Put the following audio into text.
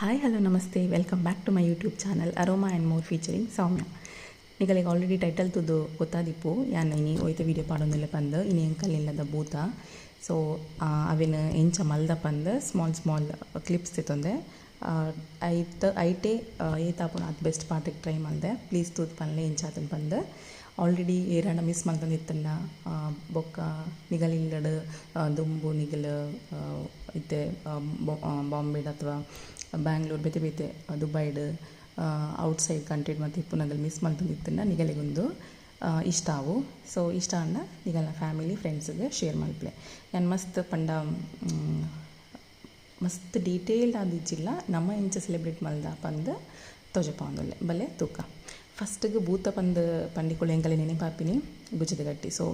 Hi hello ನಮಸ್ತೆ welcome back to my YouTube channel Aroma and more featuring Soumya. ನಿಗಳಿಗೆ already title ತುದು ಗೊತ್ತಾದಿಪ್ಪು ಯಾನ್ ಇನಿ ಒಯ್ತ ವೀಡಿಯೋ ಪಾಡೊಂದುಲ್ಲೆ ಪಂದ್ ಇನಿ ಎಂಕಲ್ ಇಲ್ಲದ ಬೂತ. ಸೊ ಅವೆನ್ ಎಂಚ ಮಲ್ದ ಪಂದ್ ಸ್ಮಾಲ್ ಕ್ಲಿಪ್ಸ್ ತಿತ್ತೊಂದೆ ಐಟೇ ಏತಾಪುನ ಅದು ಬೆಸ್ಟ್ ಪಾರ್ಟಿಗೆ ಟ್ರೈ ಮಲ್ದೆ. ಪ್ಲೀಸ್ ತೂತ್ ಪನ್ಲೆ ಎಂಚಾತನ್ ಪಂದ್ ಆಲ್ರೆಡಿ ಏರಣ್ಣ ಮಿಸ್ ಮಲ್ತೊಂದಿತ್ತಲ್ಲ. ಬೊಕ್ಕ ನಿಗಲಿಲ್ಲಡ್ ದುಂಬು ನಿಗಲ್ ಇತ್ತೆ ಬಾಂಬೆಡ್ ಅಥವಾ ಬ್ಯಾಂಗ್ಳೂರ್ ಬೇತೆ ಬೇತೆ ದುಬೈಡ್ ಔಟ್ಸೈಡ್ ಕಂಟ್ರಿಡ್ ಮತ್ತು ಇಪ್ಪುನಗಲ್ ಮಿಸ್ ಮಲ್ತೊಂದಿತ್ತನ್ನ ನಿಗಲಿಗೊಂದು ಇಷ್ಟ ಆವು. ಸೊ ಇಷ್ಟ ಅನ್ನ ನಿಗಲ್ನ ಫ್ಯಾಮಿಲಿ ಫ್ರೆಂಡ್ಸ್ಗೆ ಶೇರ್ ಮಲ್ಪಲೆ. ನಾನು ಮಸ್ತ್ ಪಂಡ ಮಸ್ತ್ ಡೀಟೇಲ್ಡ್ ಆದಿಜ್ಜಿಲ್ಲ ನಮ್ಮ ಇಂಚ ಸೆಲೆಬ್ರೇಟ್ ಮಲ್ದ ಪಂದ್ ತೋಜಪ ಒಂದೊಲ್ಲೆ ಬಲ್ಲೆ ತೂಕ. ಫಸ್ಟಿಗೆ ಬೂತ ಪಂದ್ ಪಂಡಿಕೊಳು ಎಂಕಲೆ ನೆನೆ ಪಾಪಿನಿ ಗುಜ್ಜದ ಗಟ್ಟಿ. ಸೊ